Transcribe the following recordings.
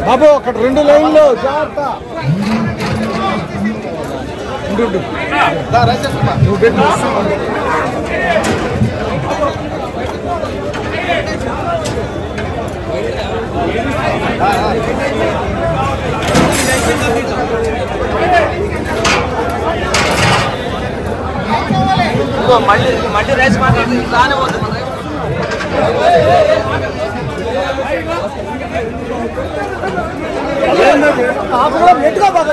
బాబు అక్కడ 2 లైన్లు జాగ్రత్త మళ్ళీ రైస్ మాట్లాడుతుంది రానే పోతుంది నెట్గా బాగా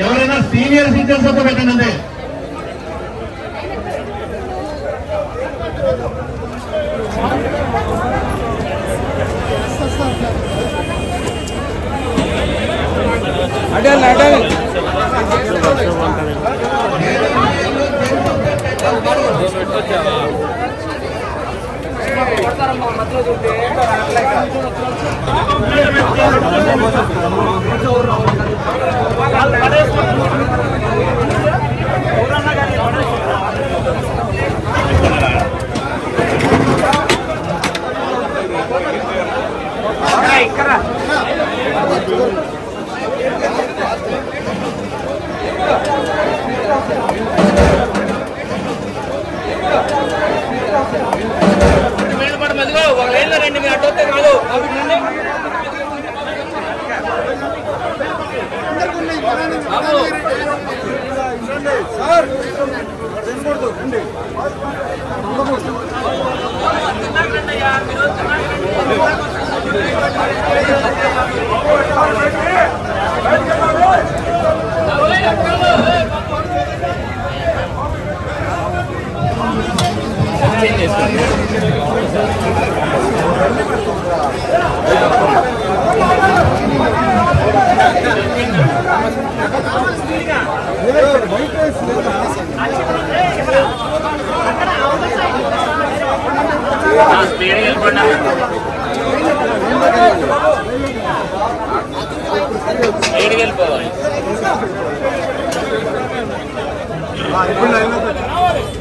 ఎవరైనా సీనియర్ సిటిజన్స్ తో పెట్టండి చేంజ్ చేసుకోండి.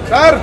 సార్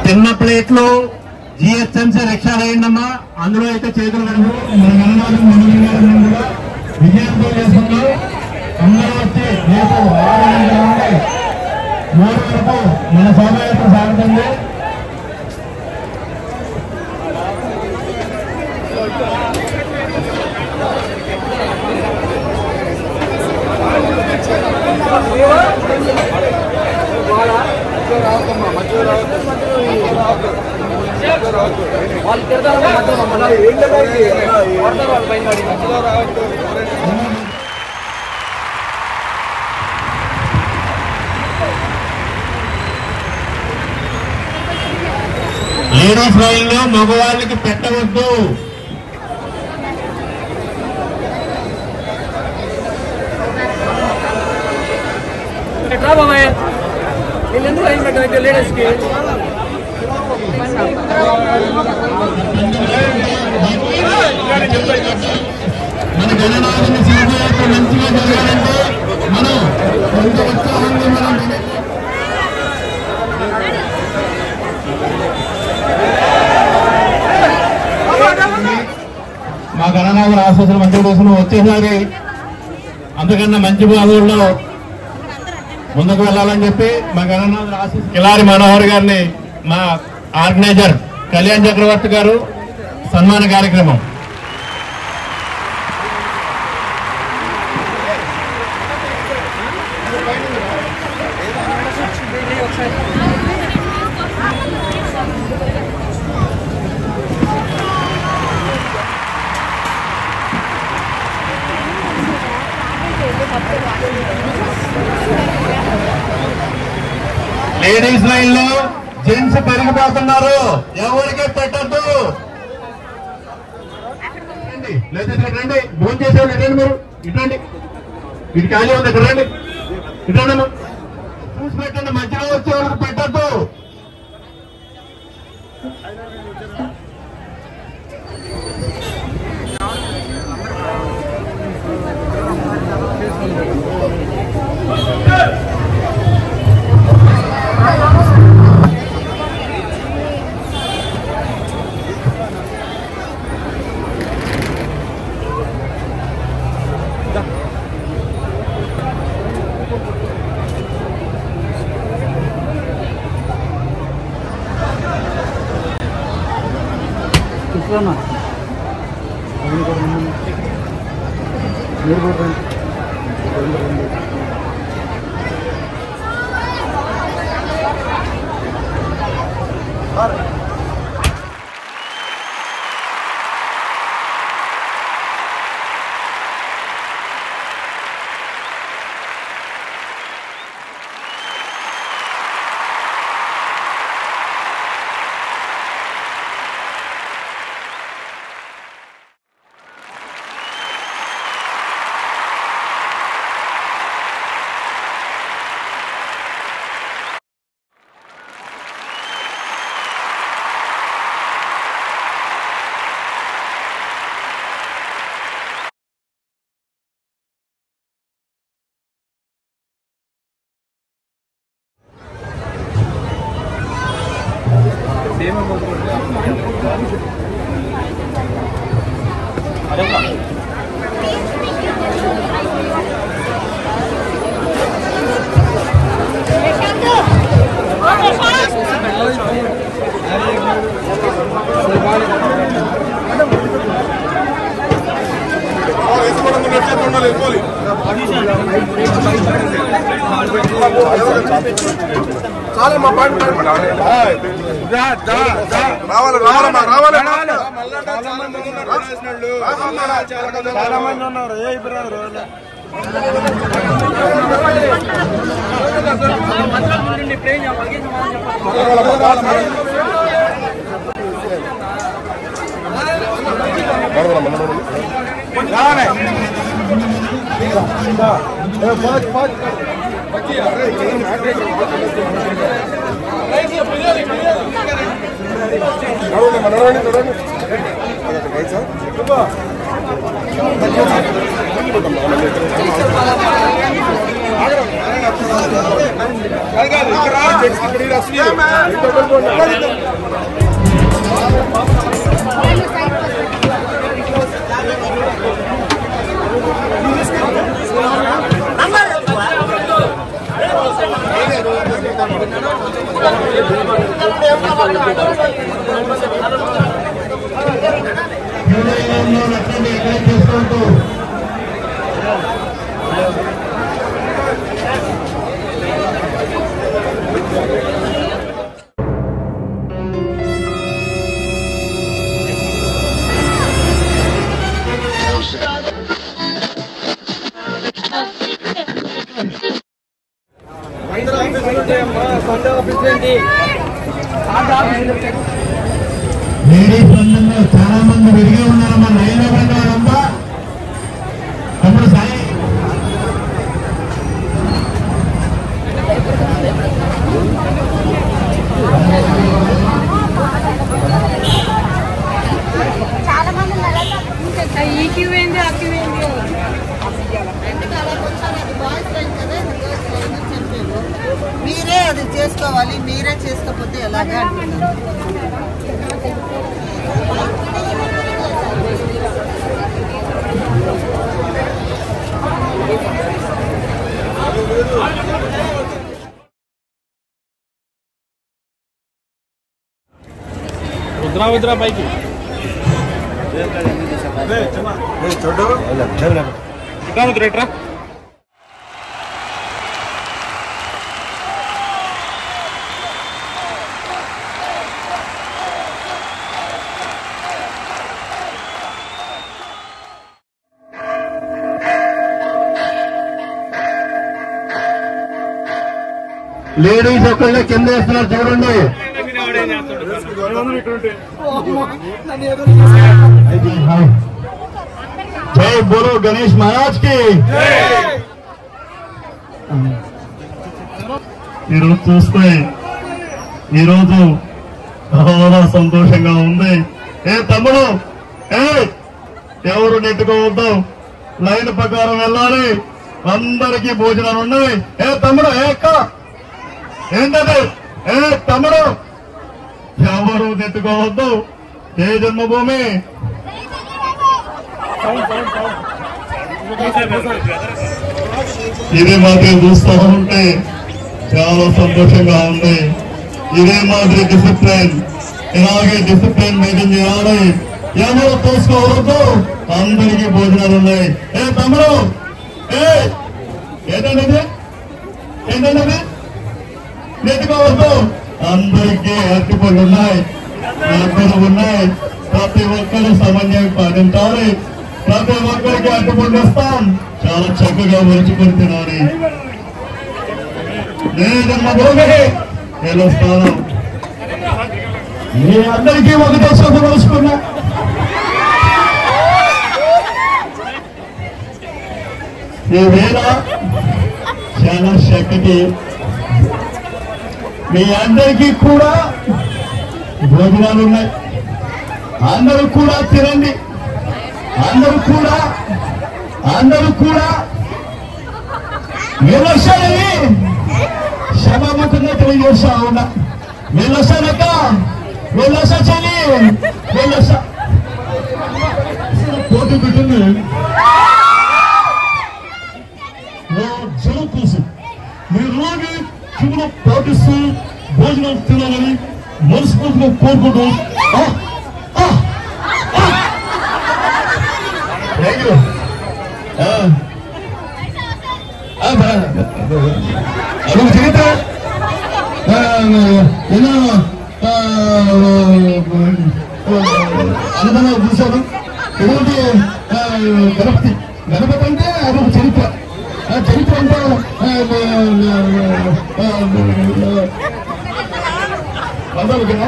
చిన్న ప్లేట్లు జిహెచ్ఎంసీ రిక్షాలు అయ్యిందమ్మా. అందులో అయితే చేతులు కనుక విజయంతో చేస్తున్నాం. అందరూ వచ్చి రేపు 6 గంటల నుండి 3 వరకు మన శోభయాత్ర సాగుతుంది. వాళ్ళు తిరగాలి లేడీస్ లైన్లో మగవాళ్ళకి పెట్టవద్దు. ఎట్లా బాబాయ్ వీళ్ళు ఎందుకు లైన్ పెట్టారు లేడీస్కి? మన గణనాథుని శోభయాత్ర మంచిగా జరగాలంటే మనం కొంత ఉత్సాహంగా మనం మా గణనాథుల ఆశీస్సులు మంచి కోసం వచ్చేసారి అంతకన్నా మంచి భాగంలో ముందుకు వెళ్ళాలని చెప్పి మా గణనాథుల ఆశీస్సులు కిలారి మనోహర్ గారిని మా ఆర్గనైజర్ కళ్యాణ్ చక్రవర్తి గారు సన్మాన కార్యక్రమం. లేడీస్ లైన్ లో జెంట్స్ పెరిగిపోతున్నారు, ఎవరికి పెట్టద్దు. లేదా ఇక్కడ రండి, భోజనం చేసేవాళ్ళు ఇటండి, మీరు ఇటండి, ఇటు ఖాళీ ఉంది, ఇక్కడ రండి, ఇటండి, చూసి పెట్టండి, మధ్యలో వచ్చే వాళ్ళకి పెట్టద్దు. చాలా మా పాట రావాలి రావాలమ్మా రావాలి. చాలా మంది ఉన్నారు. ఏ ఇబ్రారు లేడీస్ బంధంలో చాలా మంది విరిగి ఉన్నారమ్మా. లైన్ ఇవ్వండి వారంతా. తమ్ముడు సాయి చాలా మంది ఈ క్యూ ఏంది ఆ క్యూ ఏంది మీరే అది చేసుకోవాలి. మీరే చేసుకోకపోతే ఎలాగా వద్రా పైకి చూడు రేట్రా. లేడీస్ ఒక్కళ్ళే కింద వేస్తున్నారు చూడండి. జై బోలో గణేష్ మహారాజ్ కి. ఈరోజు చూస్తే ఈరోజు చాలా సంతోషంగా ఉంది. ఏ తమ్ముడు ఎవరు నెట్టుకోవద్దు, లైన్ ప్రకారం వెళ్ళాలి. అందరికీ భోజనాలు ఉన్నాయి. ఏ తమ్ముడు ఏంటది? ఏ తమ్ముడు ఎవరు నెట్టుకోవద్దు. ఏ జన్మభూమి ఇదే మాదిరి చూస్తూ ఉంటే చాలా సంతోషంగా ఉంది. ఇదే మాదిరి డిసిప్లిన్, ఇలాగే డిసిప్లిన్ మెయింటైన్ చేయాలి. ఎవరు తోసుకోవద్దు. అందరికీ భోజనాలు ఉన్నాయి. ఏ తమ్ముడు ఏంటంటే నెట్టుకోవద్దు. అందరికీ అరటిపళ్ళు ఉన్నాయి, అద్దలు ఉన్నాయి. ప్రతి ఒక్కరు సమన్వయం పాటించాలి. ప్రతి ఒక్కరికి అరటిపళ్ళు ఇస్తాం. చాలా చక్కగా మలుచుకొని తినాలి. నేను స్థానం మీ అందరికీ ఒకటే చదువుకున్నా. ఈ వేళ చాలా శక్తి. మీ అందరికీ కూడా భోజనాలు ఉన్నాయి. అందరూ కూడా తినండి. అందరూ కూడా వెళ్ళొస్తానని సభాముఖంగా తెలియజేస్తా ఉన్నా. వెళ్ళొస్తానక్క, వెళ్ళొస్తా చెల్లి, వెళ్ళొస్తా. పోటీ పెట్టింది జనం కోసం. మీరులాగే కింద పాటిస్తూ భోజనం తినాలని మనస్ఫూర్తిగా కోరుకుంటూ అదొక చరిత్ర. ఎన్నో అనుభవాలు చూశారు. ఎటువంటి గణపతి అంటే అదొక చరిత్ర. చరిత్ర అంటే కదా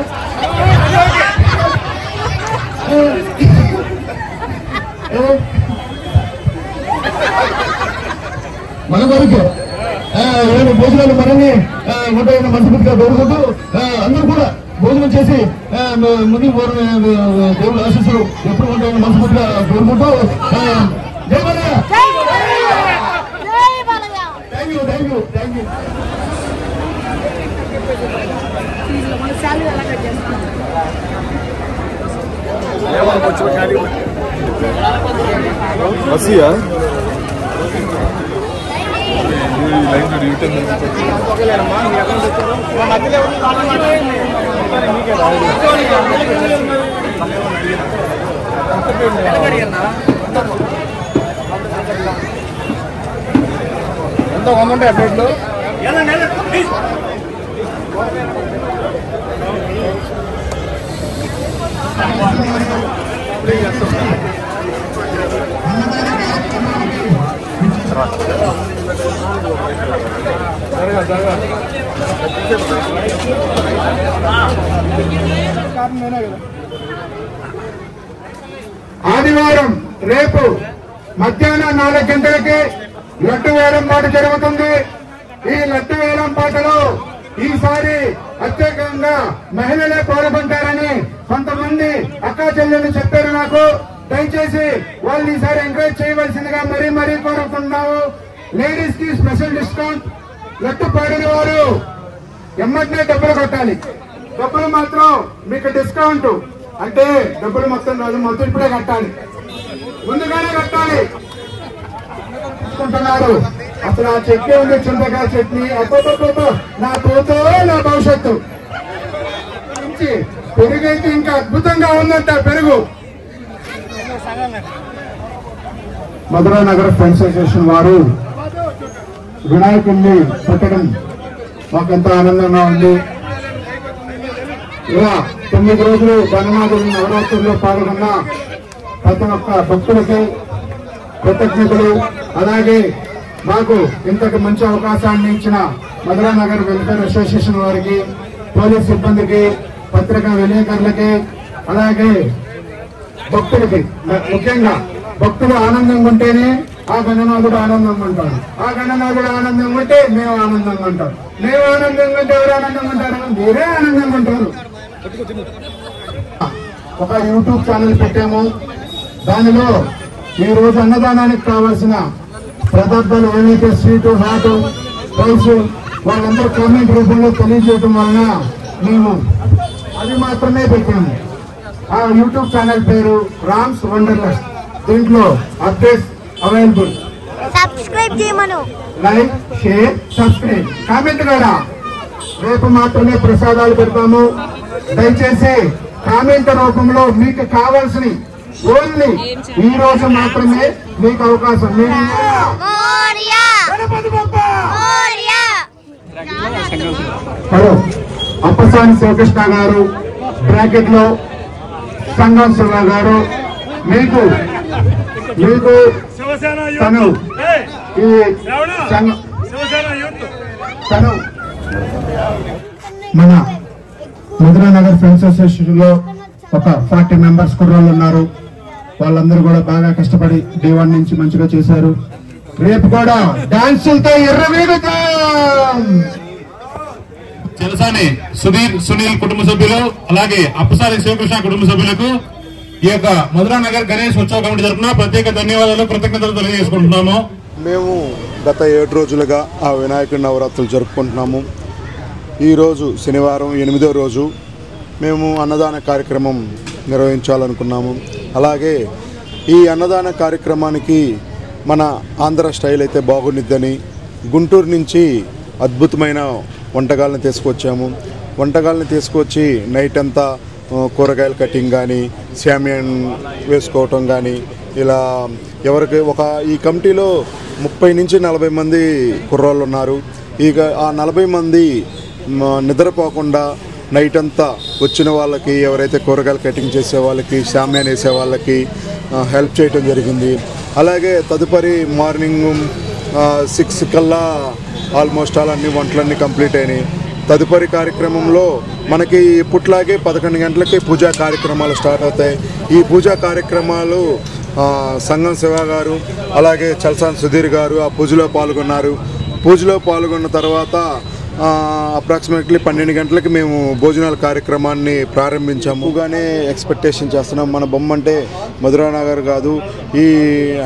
మన వరకు భోజనాలు మనల్ని ఉంటాయన్న మనస్ఫూర్తిగా కోరుకుంటూ అందరూ కూడా భోజనం చేసి ముందుకు దేవుడు ఆశీస్సులు ఎప్పుడు ఉంటాయన్న మనస్ఫూర్తిగా కోరుకుంటూ జై Balayya. Thank you thank you thank you. వసియా ఎంత బాగుంటాయి అప్డేట్లు. ఆదివారం రేపు మధ్యాహ్నం 4 గంటలకి లడ్డు వేలం పాట జరుగుతుంది. ఈ లడ్డు వేలం పాటలో ఈసారి ప్రత్యేకంగా మహిళలే పాల్గొంటారని కొంతమంది అక్కా చెల్లెలు చెప్పారు నాకు. దయచేసి వాళ్ళు ఈసారి ఎంకరేజ్ చేయవలసిందిగా మరీ కోరుతున్నాము. లేడీస్ కి స్పెషల్ డిస్కౌంట్. లడ్డు పాడిన వారు ఎమ్మటినే డబ్బులు కట్టాలి. డబ్బులు మాత్రం మీకు డిస్కౌంట్ అంటే డబ్బులు మొత్తం రాదు, మొత్తం ఇప్పుడే కట్టాలి, ముందుగానే కట్టాలి అనుకుంటున్నారు. అసలు ఆ చట్నీ ఉంది, చింతకాయ చట్నీ. అబ్బో నా తోతో నా భవిష్యత్తు. పెరుగు అయితే ఇంకా అద్భుతంగా ఉందంట. పెరుగు మధురా నగర్ ఫ్రెండ్స్ అసోసియేషన్ వారు వినాయకుడిని పెట్టడం మాకెంతో ఆనందంగా ఉంది. ఇలా 9 రోజులు గణనాథుని నవరాత్రుల్లో పాల్గొన్న ప్రతి ఒక్క భక్తులకి కృతజ్ఞతలు. అలాగే మాకు ఇంతకు మంచి అవకాశాన్ని ఇచ్చిన మధురా నగర్ వెల్ఫేర్ అసోసియేషన్ వారికి, పోలీస్ సిబ్బందికి, పత్రికా విలేకరులకి, అలాగే భక్తులకి. ముఖ్యంగా భక్తులు ఆనందంగా ఉంటేనే ఆ గణనాథుడు ఆనందంగా ఉంటాడు. ఆ గణనాథుడు ఆనందంగా ఉంటే మేము ఆనందంగా ఉంటాం. మేము ఆనందంగా ఉంటే ఎవరు ఆనందంగా ఉంటారు? మీరే ఆనందంగా ఉంటారు. ఒక యూట్యూబ్ ఛానల్ పెట్టాము. దానిలో ఈ రోజు అన్నదానానికి కావాల్సిన పదార్థాలు ఏవైతే స్వీటు, హాటు, రైస్ వాళ్ళందరూ కామెంట్ రూపంలో తెలియజేయడం వలన మేము అది మాత్రమే పెట్టాము. ఆ యూట్యూబ్ ఛానల్ పేరు రామ్స్ వండర్లెస్. దీంట్లో అప్డేట్స్ అవైలబుల్. సబ్స్క్రైబ్ చేయమను. లైక్, షేర్, సబ్స్క్రైబ్, కామెంట్ కూడా. రేపు మాత్రమే ప్రసాదాలు పెడతాము. దయచేసి కామెంట్ రూపంలో మీకు కావాల్సిన ఓన్లీ ఈ రోజు మాత్రమే మీకు అవకాశం. హలో, అప్పసాని శివకృష్ణ గారు, బ్రాకెట్ లో సంగం శివ గారు, మీకు తను ఈ తను మన మధురా నగర్ ఫ్రెండ్స్ అసోసియేషన్ లో ఒక 40 మెంబర్స్ కుర్రాళ్ళు ఉన్నారు. వాళ్ళందరూ కూడా బాగా కష్టపడి D1 నుంచి మంచిగా చేశారు. రేపు కూడా డాన్సులతో ఎర్రవేగుతాం. చిరసాని సునీల్ కుటుంబ సభ్యులు, అలాగే అప్పసాని శివకృష్ణ కుటుంబ సభ్యులకు ఈ యొక్క మధురా నగర్ గణేష్ ఉత్సవ కమిటీ తరఫున ప్రత్యేక ధన్యవాదాలు, కృతజ్ఞతలు తెలియజేసుకుంటున్నాము. మేము గత 7 రోజులుగా ఆ వినాయకుడి నవరాత్రులు జరుపుకుంటున్నాము. ఈరోజు శనివారం 8వ రోజు మేము అన్నదాన కార్యక్రమం నిర్వహించాలనుకున్నాము. అలాగే ఈ అన్నదాన కార్యక్రమానికి మన ఆంధ్ర స్టైల్ అయితే బాగుండిద్దని గుంటూరు నుంచి అద్భుతమైన వంటకాలను తీసుకొచ్చాము. వంటకాలను తీసుకొచ్చి నైట్ అంతా కూరగాయల కటింగ్ కానీ శామియాన్ వేసుకోవటం కానీ ఇలా ఎవరికి ఈ కమిటీలో 30 నుంచి 40 మంది కుర్రాళ్ళు ఉన్నారు. ఇక ఆ 40 మంది నిద్రపోకుండా నైట్ అంతా వచ్చిన వాళ్ళకి ఎవరైతే కూరగాయలు కటింగ్ చేసే వాళ్ళకి శామియాన్ వేసే వాళ్ళకి హెల్ప్ చేయటం జరిగింది. అలాగే తదుపరి మార్నింగ్ 6 కల్లా ఆల్మోస్ట్ అన్ని వంటలన్నీ కంప్లీట్ అయినాయి. తదుపరి కార్యక్రమంలో మనకి ఇప్పట్లాగే 11 గంటలకి పూజా కార్యక్రమాలు స్టార్ట్ అవుతాయి. ఈ పూజా కార్యక్రమాలు సంగం శివ గారు అలాగే చల్సాన్ సుధీర్ గారు ఆ పూజలో పాల్గొన్నారు. పూజలో పాల్గొన్న తర్వాత అప్రాక్సిమేట్లీ 12 గంటలకి మేము భోజనాల కార్యక్రమాన్ని ప్రారంభించాము. గానే ఎక్స్పెక్టేషన్ చేస్తున్నాం. మన బొమ్మ అంటే మధురానగర్ కాదు, ఈ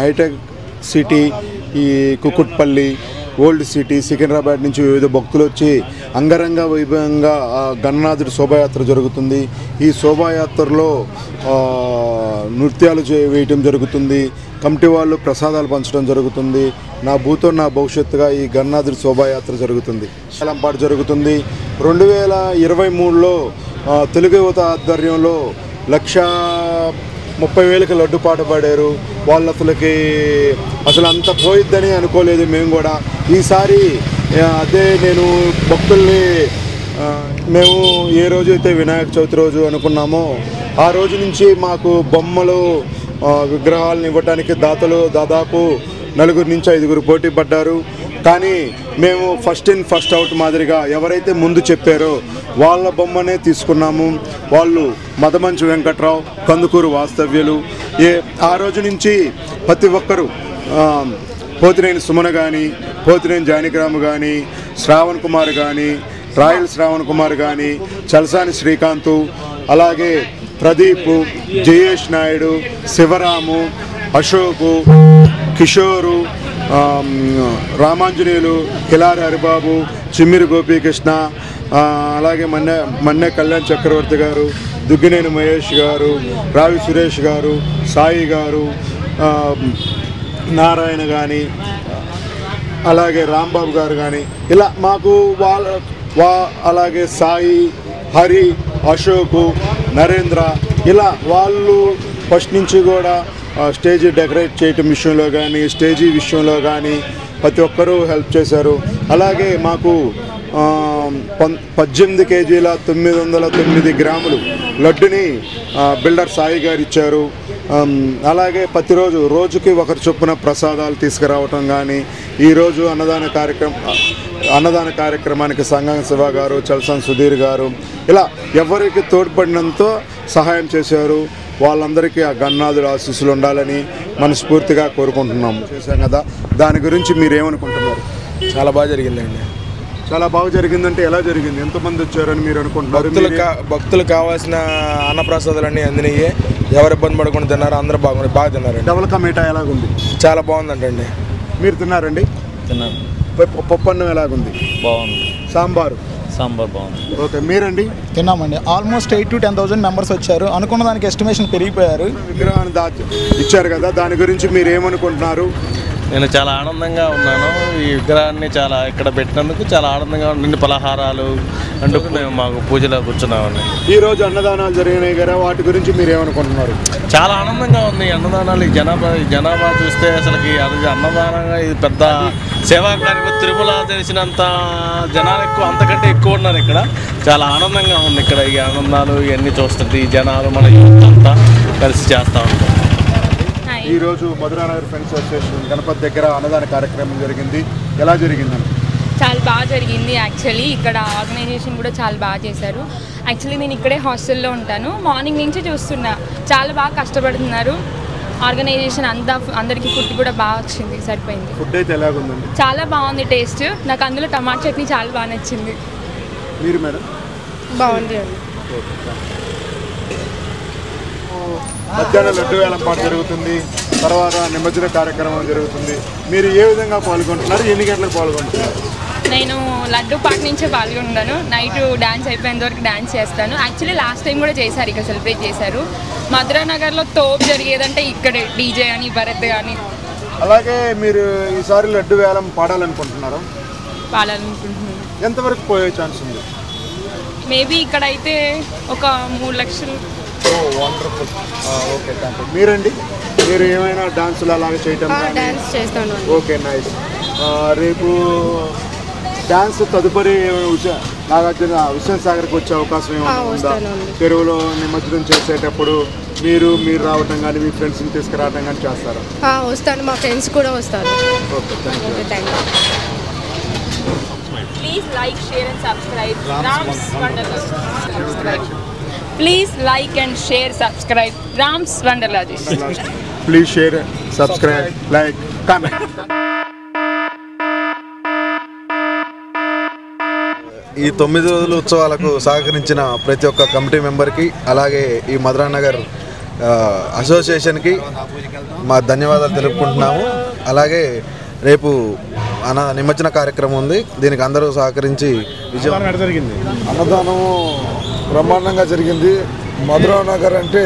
హైటెక్ సిటీ, ఈ కుకుట్పల్లి, ఓల్డ్ సిటీ, సికింద్రాబాద్ నుంచి వివిధ భక్తులు వచ్చి అంగరంగ వైభవంగా గణనాథుడి శోభాయాత్ర జరుగుతుంది. ఈ శోభాయాత్రలో నృత్యాలు వేయటం జరుగుతుంది. కమిటీ వాళ్ళు ప్రసాదాలు పంచడం జరుగుతుంది. నా భూతో నా భవిష్యత్తుగా ఈ గణనాథుడి శోభాయాత్ర జరుగుతుంది. పాట జరుగుతుంది. 2023లో తెలుగు యువత ఆధ్వర్యంలో 130,000కి లడ్డు పాట పాడారు. వాళ్ళు అసలు అంత పోయిద్దని అనుకోలేదు మేము కూడా. ఈసారి అదే నేను భక్తుల్ని మేము ఏ రోజైతే వినాయక చవితి రోజు అనుకున్నామో ఆ రోజు నుంచి మాకు బొమ్మలు విగ్రహాలను ఇవ్వడానికి దాతలు దాదాపు 4 నుంచి 5 పోటీ పడ్డారు. కానీ మేము ఫస్ట్ ఇన్ ఫస్ట్ అవుట్ మాదిరిగా ఎవరైతే ముందు చెప్పారో వాళ్ళ బొమ్మనే తీసుకున్నాము. వాళ్ళు మదమంచి వెంకట్రావు, కందుకూరు వాస్తవ్యులు. ఆ రోజు నుంచి ప్రతి ఒక్కరూ పోతినేని సుమన కానీ, పోతినేని జానకిరాము కానీ, శ్రావణ్ కుమార్ కానీ, రాయల్ శ్రావణ్ కుమార్ కానీ, చల్సాని శ్రీకాంతు, అలాగే ప్రదీప్, జయేష్ నాయుడు, శివరాము, అశోకు, కిషోరు, రామాంజనేయులు, కిలారి హరిబాబు, చిమ్మిరి గోపీకృష్ణ, అలాగే మన్నే కళ్యాణ్ చక్రవర్తి గారు, దుగ్గినేని మహేష్ గారు, రావి సురేష్ గారు, సాయి గారు, నారాయణ కానీ, అలాగే రాంబాబు గారు కానీ, ఇలా మాకు అలాగే సాయి, హరి, అశోకు, నరేంద్ర, ఇలా వాళ్ళు ఫస్ట్ నుంచి కూడా స్టేజీ డెకరేట్ చేయటం విషయంలో కానీ, స్టేజీ విషయంలో కానీ ప్రతి ఒక్కరూ హెల్ప్ చేశారు. అలాగే మాకు 18 కేజీల 909 గ్రాములు లడ్డుని బిల్డర్ సాయి గారు ఇచ్చారు. అలాగే ప్రతిరోజు రోజుకి ఒకరి చొప్పున ప్రసాదాలు తీసుకురావటం కానీ, ఈరోజు అన్నదాన కార్యక్రమానికి సంగం శివ గారు, చల్సాన్ సుధీర్ గారు, ఇలా ఎవరికి తోడ్పడినంతో సహాయం చేశారు. వాళ్ళందరికీ ఆ గణనాథుడి ఆశీస్సులు ఉండాలని మనస్ఫూర్తిగా కోరుకుంటున్నాము. చేశాం కదా, దాని గురించి మీరేమనుకుంటున్నారు? చాలా బాగా జరిగిందండి. చాలా బాగా జరిగిందంటే ఎలా జరిగింది? ఎంతమంది వచ్చారని మీరు అనుకుంటున్నారు? భక్తులు కావాల్సిన అన్నప్రసాదాలన్నీ అందినాయి. ఎవరు ఇబ్బంది పడకుండా తిన్నారు, అందరూ బాగా తిన్నారండి. డబుల్ కా మీఠా ఎలాగుంది? చాలా బాగుందంటండి. మీరు తిన్నారండి? తిన్నాను. పప్పు అన్నం ఎలాగుంది? బాగుంది. సాంబార్ బాగుంది. ఓకే, మీరండి? తిన్నామండి. ఆల్మోస్ట్ 8 to 10,000 మెంబర్స్ వచ్చారు. అనుకున్న దానికి ఎస్టిమేషన్ పెరిగిపోయారు. విగ్రహాన్ని ఇచ్చారు కదా, దాని గురించి మీరు ఏమనుకుంటున్నారు? నేను చాలా ఆనందంగా ఉన్నాను. ఈ విగ్రహాన్ని ఇక్కడ పెట్టినందుకు చాలా ఆనందంగా ఉంది. పలహారాలు అంటూ మేము మాకు పూజలో కూర్చున్నామండి. ఈరోజు అన్నదానాలు జరిగినాయి కదా, వాటి గురించి మీరు ఏమనుకుంటున్నారు? చాలా ఆనందంగా ఉంది. అన్నదానాలు జనాభా చూస్తే అసలుకి అది అన్నదానంగా ఇది పెద్ద సేవా కార్యక్రమం. తిరుమల తెలిసినంత జనాలు అంతకంటే ఎక్కువ ఉన్నారు ఇక్కడ. చాలా ఆనందంగా ఉంది ఇక్కడ. ఈ ఆనందాలు ఇవన్నీ చూస్తుంది ఈ జనాలు మన యూత్ అంతా కలిసి చేస్తూ ఉంటాం. ఈరోజు మధురానగర్ ఫ్రెండ్స్ అసోసియేషన్ గణపతి దగ్గర అన్నదాన కార్యక్రమం జరిగింది. ఎలా జరిగిందండి? చాలా బాగా జరిగింది. యాక్చువల్లీ ఇక్కడ ఆర్గనైజేషన్ కూడా చాలా బాగా చేశారు. యాక్చువల్లీ నేను ఇక్కడే హాస్టల్లో ఉంటాను. మార్నింగ్ నుంచి చూస్తున్నా, చాలా బాగా కష్టపడుతున్నారు. ఆర్గనైజేషన్ అందరికీ ఫుడ్ కూడా బాగా వచ్చింది, సరిపోయింది. ఫుడ్ అయితే ఎలాగుందండి? చాలా బాగుంది టేస్ట్. నాకు అందులో టమాటా చట్నీ చాలా బాగా నచ్చింది. మీరు మేడం? బాగుంది అండి. మధ్యాహ్నం లడ్డు వేలం పాట జరుగుతుంది, తర్వాత నిమజ్జన కార్యక్రమం జరుగుతుంది. మీరు ఏ విధంగా పాల్గొంటున్నారు? ఎన్ని గంటలకు పాల్గొంటున్నారు? నేను లడ్డు పాట నుంచే పాల్గొంటాను. నైట్ డ్యాన్స్ అయిపోయేంత వరకు డ్యాన్స్ చేస్తాను. యాక్చువల్లీ లాస్ట్ టైం కూడా చేశారు, ఇక్కడ సెలబ్రేట్ చేశారు. మధురానగర్లో తోపు జరిగేదంటే ఇక్కడే, డీజే అని, భరత్ కానీ. అలాగే మీరు ఈసారి లడ్డు వేలం పాడాలనుకుంటున్నారా? పాడాలనుకుంటున్నాను. ఎంతవరకు పోయే ఛాన్స్ ఉంది? మేబీ ఇక్కడైతే ఒక 3 లక్షలు. వండర్ఫుల్. Okay, thank you. మీరండి, మీరు ఏమైనా డాన్సులు అలాగే చేయటం? డాన్స్ చేస్తాను. Okay, nice. రేపు డాన్స్ తదుపరి నాగార్జున హుస్సేన్ సాగర్కి వచ్చే అవకాశం ఏమైనా? చెరువులో నిమజ్జనం చేసేటప్పుడు మీరు రావటం కానీ మీ ఫ్రెండ్స్ని తీసుకురావటం కానీ చేస్తారా? వస్తాను, మా ఫ్రెండ్స్ కూడా వస్తారు. Okay, thank you. Please like, share and subscribe Ram's Wonderland. Please like and share, subscribe Ram's Wonderland. Please share, subscribe, like, comment. ఈ 9 రోజుల ఉత్సవాలకు సహకరించిన ప్రతి ఒక్క కమిటీ మెంబర్కి, అలాగే ఈ మధురానగర్ అసోసియేషన్కి మా ధన్యవాదాలు తెలుపుకుంటున్నాము. అలాగే రేపు నిమజ్జన కార్యక్రమం ఉంది, దీనికి అందరూ సహకరించి విజయం జరిగింది. అన్నదానము బ్రహ్మాండంగా జరిగింది. మధురానగర్ అంటే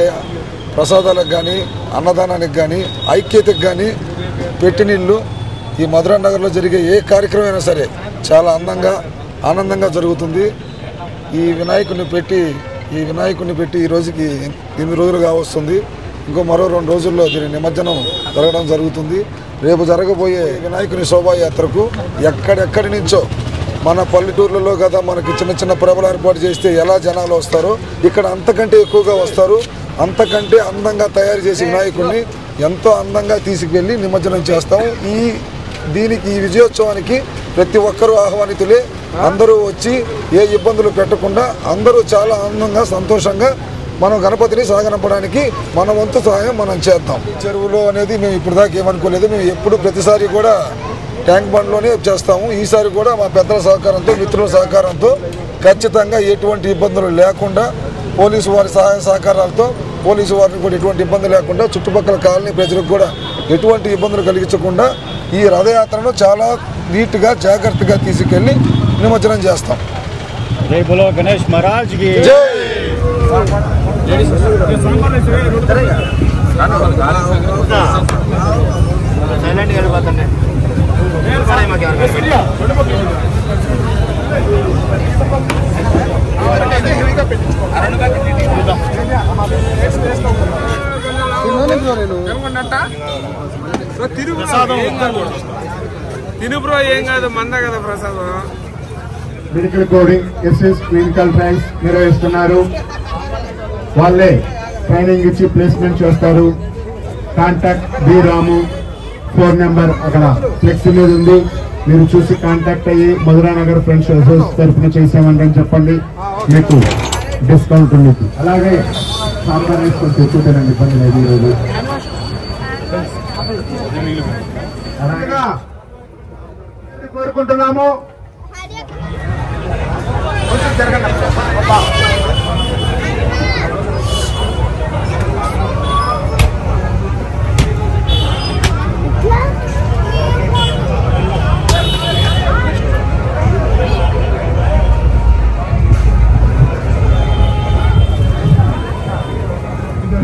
ప్రసాదాలకు కానీ అన్నదానానికి కానీ ఐక్యతకు కానీ పెట్టినిల్లు. ఈ మధురానగర్లో జరిగే ఏ కార్యక్రమం అయినా సరే చాలా ఆనందంగా జరుగుతుంది. ఈ వినాయకుడిని పెట్టి ఈ రోజుకి 8 రోజులుగా వస్తుంది. మరో 2 రోజుల్లో దీని నిమజ్జనం జరగడం జరుగుతుంది. రేపు జరగబోయే వినాయకుని శోభాయాత్రకు ఎక్కడెక్కడి నుంచో మన పల్లెటూర్లలో కదా మనకి చిన్న ప్రభలు ఏర్పాటు చేస్తే ఎలా జనాలు వస్తారో ఇక్కడ అంతకంటే ఎక్కువగా వస్తారు. అంతకంటే అందంగా తయారు చేసే వినాయకుడిని ఎంతో అందంగా తీసుకువెళ్ళి నిమజ్జనం చేస్తాము. దీనికి ఈ విజయోత్సవానికి ప్రతి ఒక్కరూ ఆహ్వానితులే. అందరూ వచ్చి ఏ ఇబ్బందులు పెట్టకుండా అందరూ చాలా ఆనందంగా సంతోషంగా మనం గణపతిని సాగనంపడానికి మన వంతు సహాయం మనం చేద్దాం. చెరువులో అనేది మేము ఇప్పుడు దాకా ఏమనుకోలేదు. మేము ఎప్పుడు ప్రతిసారి కూడా ట్యాంక్ బండ్లోనే చేస్తాము. ఈసారి కూడా మా పెద్దల సహకారంతో మిత్రుల సహకారంతో ఖచ్చితంగా ఎటువంటి ఇబ్బందులు లేకుండా పోలీసు వారి సహాయ సహకారాలతో పోలీసు వారిని కూడా ఎటువంటి ఇబ్బంది లేకుండా చుట్టుపక్కల కాలనీ ప్రజలకు కూడా ఎటువంటి ఇబ్బందులు కలిగించకుండా ఈ రథయాత్రను చాలా నీట్గా జాగ్రత్తగా తీసుకెళ్ళి నిమజ్జనం చేస్తాం. రేపులో గణేష్ మహారాజ్కి తినుబ్రో ఏం కాదు, మంద కదా ప్రసాదం. Medical coding SS clinical trials నిర్వహిస్తున్నారు. వాళ్ళే ట్రైనింగ్ ఇచ్చి ప్లేస్మెంట్ చేస్తారు. Contact B Ramu, phone number అక్కడ ఫ్లెక్సీ మీద ఉంది. మీరు చూసి కాంటాక్ట్ అయ్యి మధురానగర్ ఫ్రెండ్స్ అసోసియేషన్ తరఫున చేసామని చెప్పండి, మీకు డిస్కౌంట్ ఉంది. అలాగే సాంబార్ వేసుకొని తెచ్చుంటారండి, ఇబ్బంది లేదు ఈరోజు. కోరుకుంటున్నాము.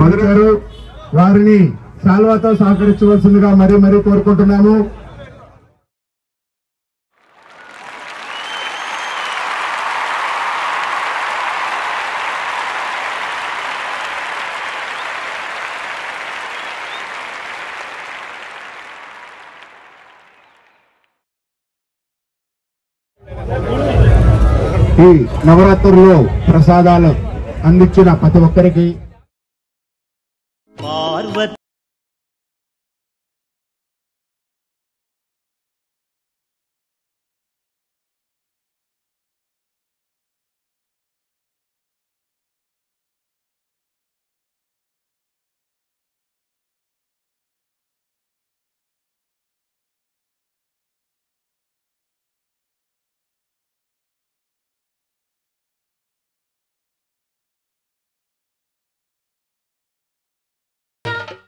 మధుర గారు వారిని శాల్వాతో సహకరించవలసిందిగా మరీ కోరుకుంటున్నాము. ఈ నవరాత్రుల్లో ప్రసాదాలు అందించిన ప్రతి ఒక్కరికి